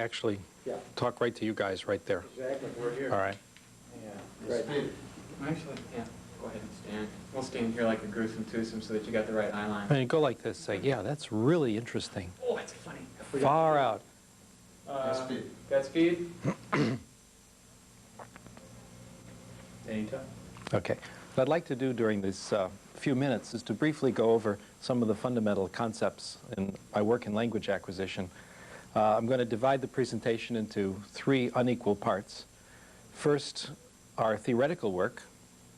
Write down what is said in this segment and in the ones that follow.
actually Yeah. talk right to you guys right there. Exactly, we're here. All right. Yeah. Right. Actually, yeah. Go ahead and stand. We'll stand here like a gruesome twosome so that you got the right eye line. And you go like this, say, yeah, that's really interesting. Oh, that's funny. Far out. Speed. Got speed? Anytime. Okay. What I'd like to do during these few minutes is to briefly go over some of the fundamental concepts in my work in language acquisition. I'm going to divide the presentation into three unequal parts. First, our theoretical work,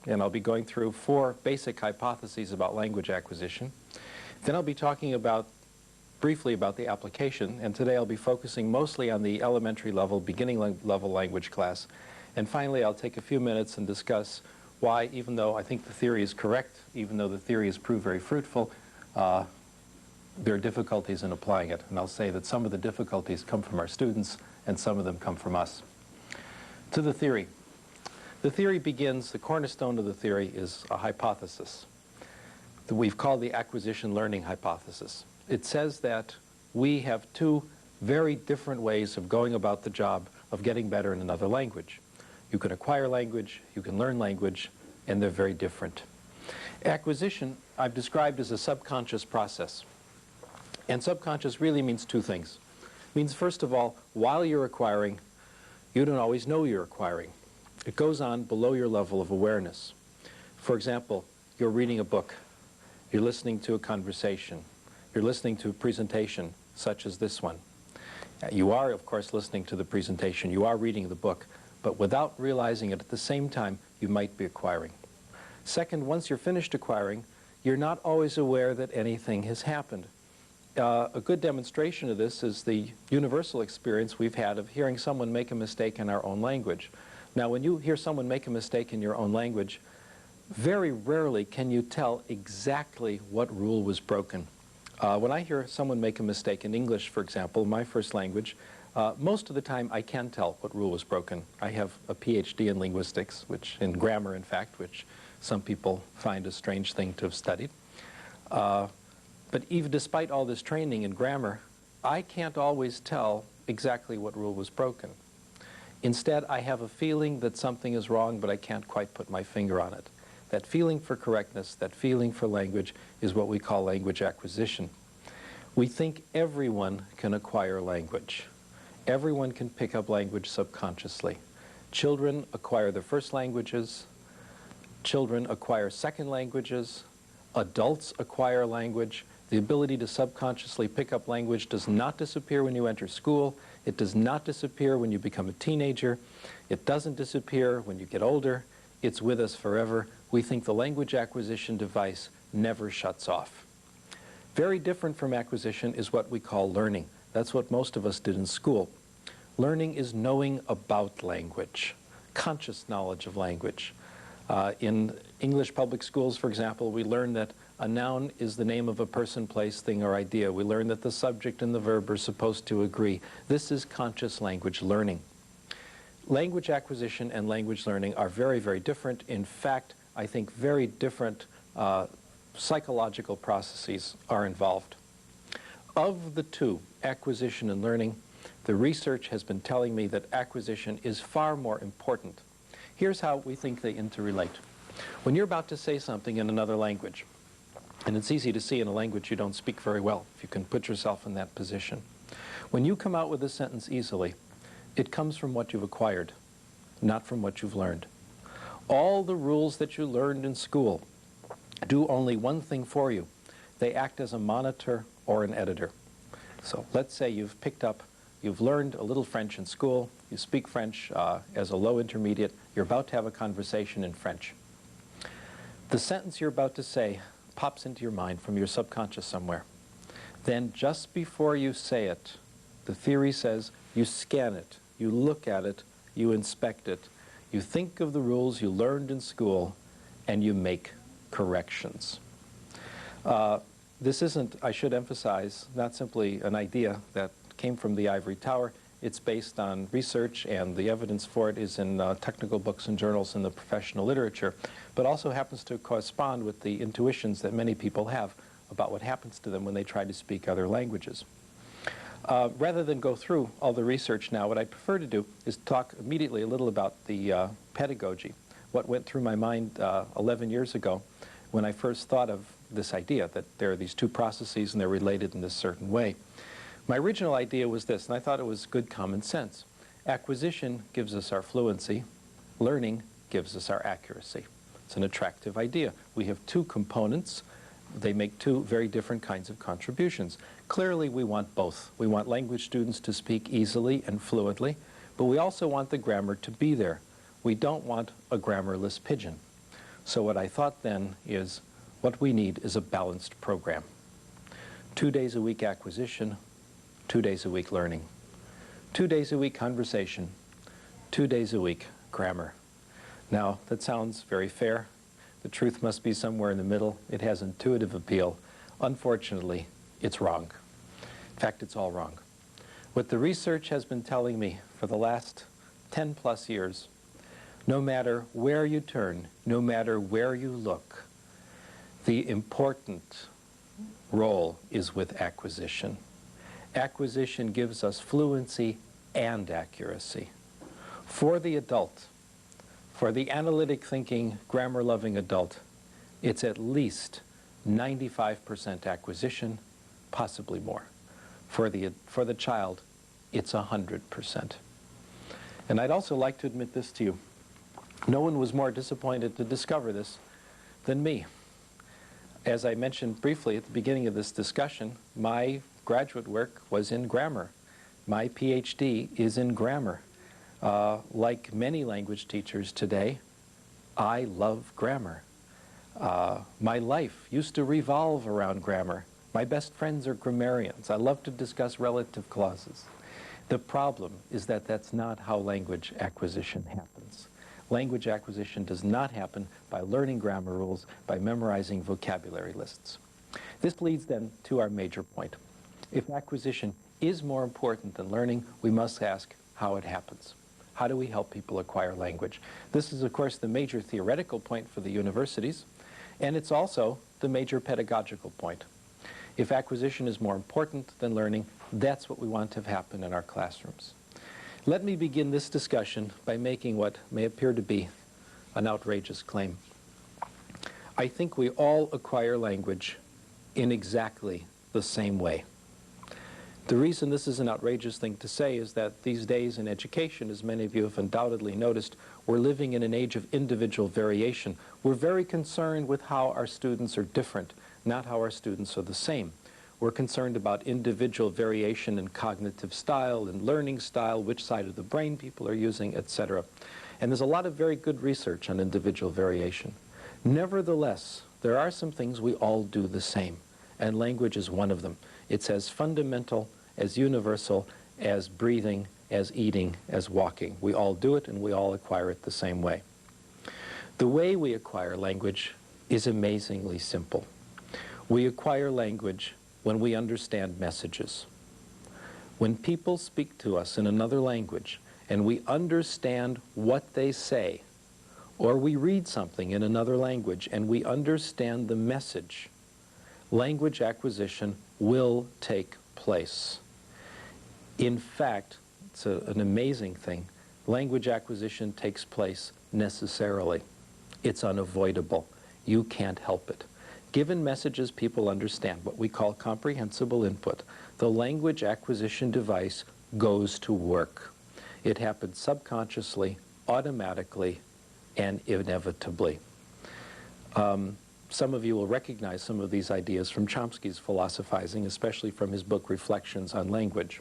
and I'll be going through four basic hypotheses about language acquisition. Then I'll be talking briefly about the application, and today I'll be focusing mostly on the elementary level, beginning level language class. And finally, I'll take a few minutes and discuss why, even though I think the theory is correct, even though the theory has proved very fruitful, there are difficulties in applying it. And I'll say that some of the difficulties come from our students and some of them come from us. To the theory. The theory begins, the cornerstone of the theory is a hypothesis that we've called the acquisition learning hypothesis. It says that we have two very different ways of going about the job of getting better in another language. You can acquire language, you can learn language, and they're very different. Acquisition I've described as a subconscious process. And subconscious really means two things. It means, first of all, while you're acquiring, you don't always know you're acquiring. It goes on below your level of awareness. For example, you're reading a book, you're listening to a conversation, you're listening to a presentation such as this one. You are, of course, listening to the presentation, you are reading the book, but without realizing it at the same time, you might be acquiring. Second, once you're finished acquiring, you're not always aware that anything has happened. A good demonstration of this is the universal experience we've had of hearing someone make a mistake in our own language. Now, when you hear someone make a mistake in your own language, very rarely can you tell exactly what rule was broken. When I hear someone make a mistake in English, for example, my first language, most of the time I can tell what rule was broken. I have a PhD in linguistics, in grammar, in fact, which some people find a strange thing to have studied. But even despite all this training in grammar, I can't always tell exactly what rule was broken. Instead, I have a feeling that something is wrong, but I can't quite put my finger on it. That feeling for correctness, that feeling for language, is what we call language acquisition. We think everyone can acquire language. Everyone can pick up language subconsciously. Children acquire their first languages. Children acquire second languages. Adults acquire language. The ability to subconsciously pick up language does not disappear when you enter school. It does not disappear when you become a teenager. It doesn't disappear when you get older. It's with us forever. We think the language acquisition device never shuts off. Very different from acquisition is what we call learning. That's what most of us did in school. Learning is knowing about language, conscious knowledge of language. In English public schools, for example, we learn that a noun is the name of a person, place, thing, or idea. We learn that the subject and the verb are supposed to agree. This is conscious language learning. Language acquisition and language learning are very, very different. In fact, I think very different psychological processes are involved. Of the two, acquisition and learning, the research has been telling me that acquisition is far more important. Here's how we think they interrelate. When you're about to say something in another language, and it's easy to see in a language you don't speak very well, if you can put yourself in that position. When you come out with a sentence easily, it comes from what you've acquired, not from what you've learned. All the rules that you learned in school do only one thing for you. They act as a monitor or an editor. So let's say you've learned a little French in school, you speak French as a low intermediate, you're about to have a conversation in French. The sentence you're about to say pops into your mind from your subconscious somewhere. Then just before you say it, the theory says you scan it, you look at it, you inspect it, you think of the rules you learned in school, and you make corrections. This isn't, I should emphasize, not simply an idea that came from the ivory tower. It's based on research, and the evidence for it is in technical books and journals in the professional literature, but also happens to correspond with the intuitions that many people have about what happens to them when they try to speak other languages. Rather than go through all the research now, what I prefer to do is talk immediately a little about the pedagogy, what went through my mind 11 years ago when I first thought of this idea that there are these two processes and they're related in this certain way. My original idea was this, and I thought it was good common sense. Acquisition gives us our fluency. Learning gives us our accuracy. It's an attractive idea. We have two components. They make two very different kinds of contributions. Clearly, we want both. We want language students to speak easily and fluently, but we also want the grammar to be there. We don't want a grammarless pigeon. So what I thought then is, what we need is a balanced program. 2 days a week acquisition, 2 days a week learning. 2 days a week conversation, 2 days a week grammar. Now, that sounds very fair. The truth must be somewhere in the middle. It has intuitive appeal. Unfortunately, it's wrong. In fact, it's all wrong. What the research has been telling me for the last 10 plus years, no matter where you turn, no matter where you look, the important role is with acquisition. Acquisition gives us fluency and accuracy. For the adult, for the analytic thinking, grammar-loving adult, it's at least 95% acquisition, possibly more. For the child, it's 100%. And I'd also like to admit this to you. No one was more disappointed to discover this than me. As I mentioned briefly at the beginning of this discussion, my graduate work was in grammar. My PhD is in grammar. Like many language teachers today, I love grammar. My life used to revolve around grammar. My best friends are grammarians. I love to discuss relative clauses. The problem is that that's not how language acquisition happens. Language acquisition does not happen by learning grammar rules, by memorizing vocabulary lists. This leads then to our major point. If acquisition is more important than learning, we must ask how it happens. How do we help people acquire language? This is, of course, the major theoretical point for the universities, and it's also the major pedagogical point. If acquisition is more important than learning, that's what we want to have happen in our classrooms. Let me begin this discussion by making what may appear to be an outrageous claim. I think we all acquire language in exactly the same way. The reason this is an outrageous thing to say is that these days in education, as many of you have undoubtedly noticed, we're living in an age of individual variation. We're very concerned with how our students are different, not how our students are the same. We're concerned about individual variation in cognitive style and learning style, which side of the brain people are using, etc. And there's a lot of very good research on individual variation. Nevertheless, there are some things we all do the same, and language is one of them. It's as fundamental, as universal, as breathing, as eating, as walking. We all do it, and we all acquire it the same way. The way we acquire language is amazingly simple. We acquire language when we understand messages. When people speak to us in another language, and we understand what they say, or we read something in another language, and we understand the message, language acquisition will take place. In fact, it's an amazing thing. Language acquisition takes place necessarily. It's unavoidable. You can't help it. Given messages people understand, what we call comprehensible input, the language acquisition device goes to work. It happens subconsciously, automatically, and inevitably. Some of you will recognize some of these ideas from Chomsky's philosophizing, especially from his book Reflections on Language.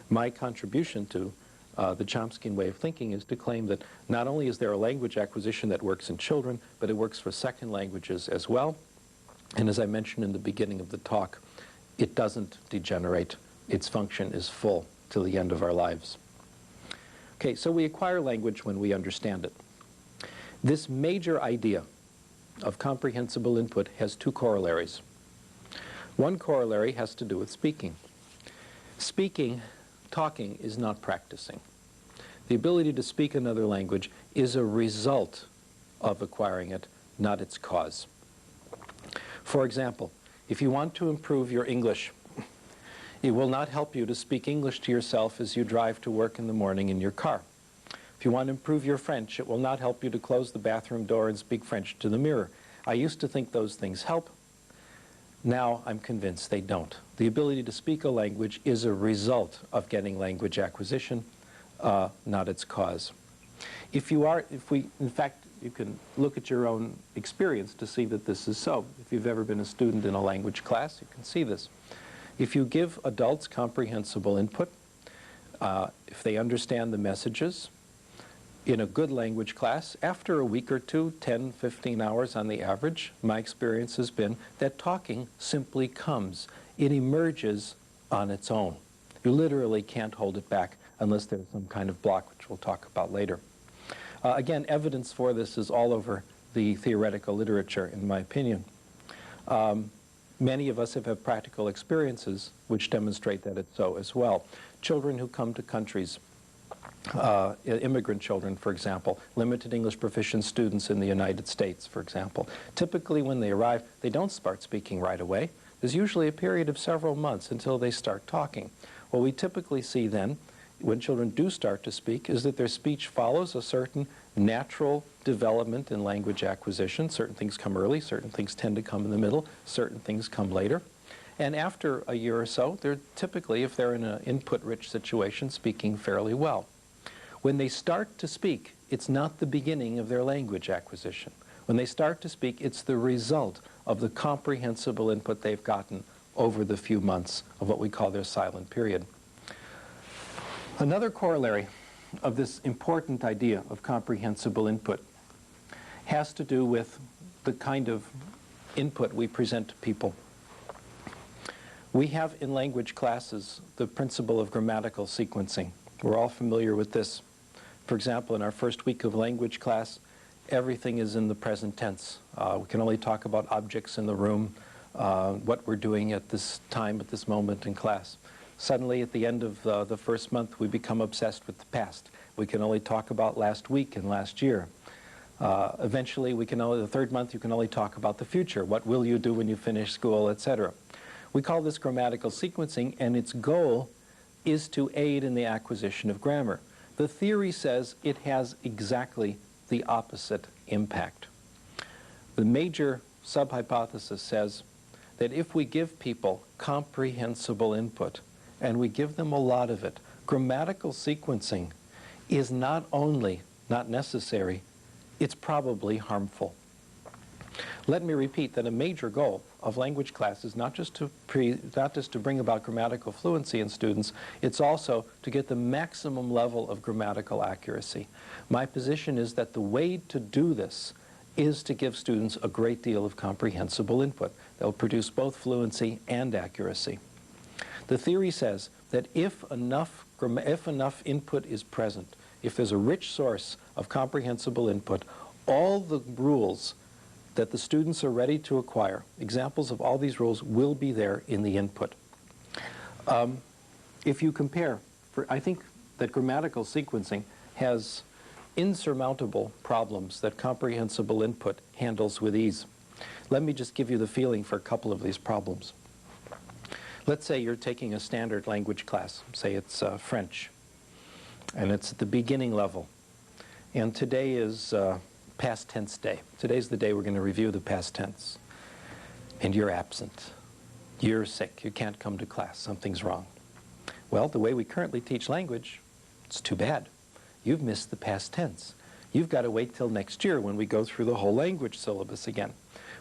My contribution to the Chomskyan way of thinking is to claim that not only is there a language acquisition that works in children, but it works for second languages as well. And as I mentioned in the beginning of the talk, it doesn't degenerate. Its function is full till the end of our lives. Okay, so we acquire language when we understand it. This major idea of comprehensible input has two corollaries. One corollary has to do with speaking. Talking is not practicing. The ability to speak another language is a result of acquiring it, not its cause. For example, if you want to improve your English, It will not help you to speak English to yourself as you drive to work in the morning in your car. If you want to improve your French, it will not help you to close the bathroom door and speak French to the mirror. I used to think those things help. Now I'm convinced they don't. The ability to speak a language is a result of getting language acquisition, not its cause. In fact, you can look at your own experience to see that this is so. If you've ever been a student in a language class, you can see this. If you give adults comprehensible input, if they understand the messages, in a good language class, after a week or two, 10, 15 hours on the average, my experience has been that talking simply comes. It emerges on its own. You literally can't hold it back unless there's some kind of block, which we'll talk about later. Again, evidence for this is all over the theoretical literature, in my opinion. Many of us have had practical experiences which demonstrate that it's so as well. Children who come to countries, immigrant children, for example, limited English proficient students in the United States, for example. Typically when they arrive, they don't start speaking right away. There's usually a period of several months until they start talking. What we typically see then, when children do start to speak, is that their speech follows a certain natural development in language acquisition. Certain things come early, certain things tend to come in the middle, certain things come later. And after a year or so, they're typically, if they're in an input-rich situation, speaking fairly well. When they start to speak, it's not the beginning of their language acquisition. When they start to speak, it's the result of the comprehensible input they've gotten over the few months of what we call their silent period. Another corollary of this important idea of comprehensible input has to do with the kind of input we present to people. We have in language classes the principle of grammatical sequencing. We're all familiar with this. For example, in our first week of language class, everything is in the present tense. We can only talk about objects in the room, what we're doing at this time, at this moment in class. Suddenly, at the end of the first month, we become obsessed with the past. We can only talk about last week and last year. Eventually, the third month, you can only talk about the future. What will you do when you finish school, etc. We call this grammatical sequencing, and its goal is to aid in the acquisition of grammar. The theory says it has exactly the opposite impact. The major sub-hypothesis says that if we give people comprehensible input, and we give them a lot of it, grammatical sequencing is not only not necessary, it's probably harmful. Let me repeat that a major goal of language class is not just to bring about grammatical fluency in students, it's also to get the maximum level of grammatical accuracy. My position is that the way to do this is to give students a great deal of comprehensible input. They'll produce both fluency and accuracy. The theory says that if enough input is present, if there's a rich source of comprehensible input, all the rules that the students are ready to acquire, examples of all these rules will be there in the input. If you compare, I think that grammatical sequencing has insurmountable problems that comprehensible input handles with ease. Let me just give you the feeling for a couple of these problems. Let's say you're taking a standard language class, say it's French, and it's at the beginning level. And today is past tense day. Today's the day we're going to review the past tense. And you're absent. You're sick. You can't come to class. Something's wrong. Well, the way we currently teach language, it's too bad. You've missed the past tense. You've got to wait till next year when we go through the whole language syllabus again.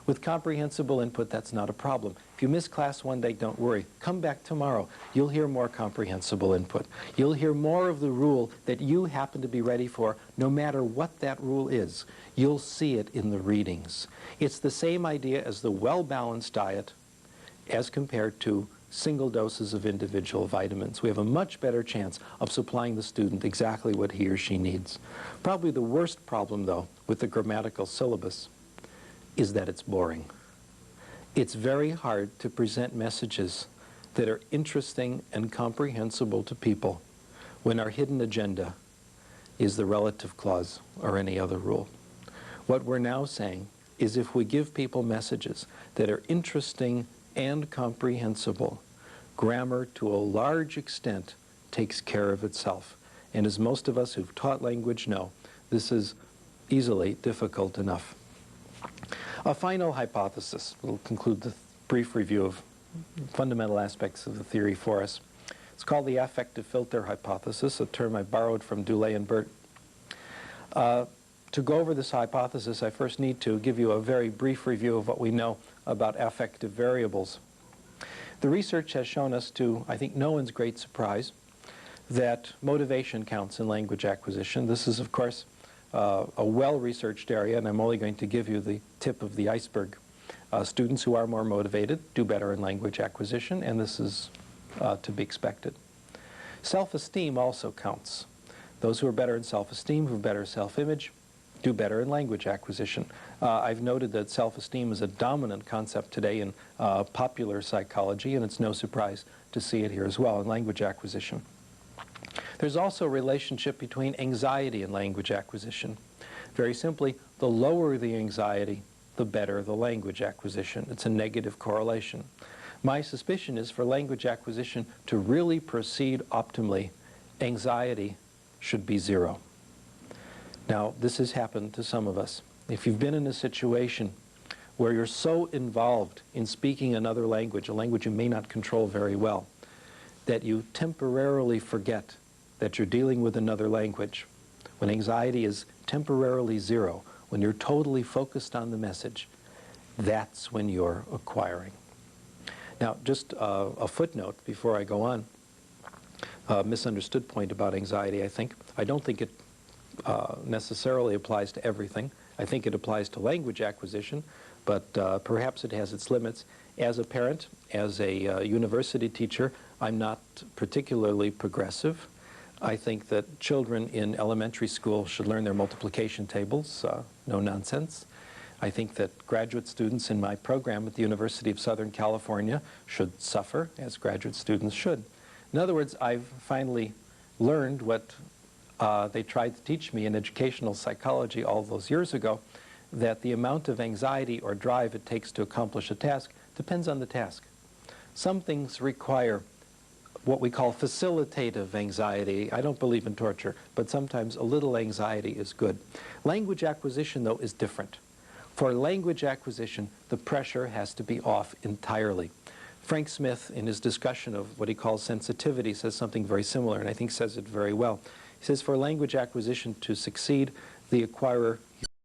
With comprehensible input, that's not a problem. If you miss class one day, don't worry. Come back tomorrow. You'll hear more comprehensible input. You'll hear more of the rule that you happen to be ready for, no matter what that rule is. You'll see it in the readings. It's the same idea as the well-balanced diet as compared to single doses of individual vitamins. We have a much better chance of supplying the student exactly what he or she needs. Probably the worst problem, though, with the grammatical syllabus is that it's boring. It's very hard to present messages that are interesting and comprehensible to people when our hidden agenda is the relative clause or any other rule. What we're now saying is if we give people messages that are interesting and comprehensible, grammar, to a large extent, takes care of itself. And as most of us who've taught language know, this is easily difficult enough. A final hypothesis will conclude the brief review of fundamental aspects of the theory for us. It's called the affective filter hypothesis, a term I borrowed from Dulé and Burt. To go over this hypothesis, I first need to give you a very brief review of what we know about affective variables. The research has shown us, to, I think, no one's great surprise, that motivation counts in language acquisition. This is, of course, a well-researched area, and I'm only going to give you the tip of the iceberg. Students who are more motivated do better in language acquisition, and this is to be expected. Self-esteem also counts. Those who are better in self-esteem, who have better self-image, do better in language acquisition. I've noted that self-esteem is a dominant concept today in popular psychology, and it's no surprise to see it here as well in language acquisition. There's also a relationship between anxiety and language acquisition. Very simply, the lower the anxiety, the better the language acquisition. It's a negative correlation. My suspicion is for language acquisition to really proceed optimally, anxiety should be 0. Now, this has happened to some of us. If you've been in a situation where you're so involved in speaking another language, a language you may not control very well, that you temporarily forget that you're dealing with another language, when anxiety is temporarily 0, when you're totally focused on the message, that's when you're acquiring. Now, just a footnote before I go on. A misunderstood point about anxiety, I think. I don't think it necessarily applies to everything. I think it applies to language acquisition, but perhaps it has its limits. As a parent, as a university teacher, I'm not particularly progressive. I think that children in elementary school should learn their multiplication tables, no nonsense. I think that graduate students in my program at the University of Southern California should suffer, as graduate students should. In other words, I've finally learned what they tried to teach me in educational psychology all those years ago, that the amount of anxiety or drive it takes to accomplish a task depends on the task. Some things require what we call facilitative anxiety. I don't believe in torture, but sometimes a little anxiety is good. Language acquisition, though, is different. For language acquisition, the pressure has to be off entirely. Frank Smith, in his discussion of what he calls sensitivity, says something very similar, and I think says it very well. He says for language acquisition to succeed, the acquirer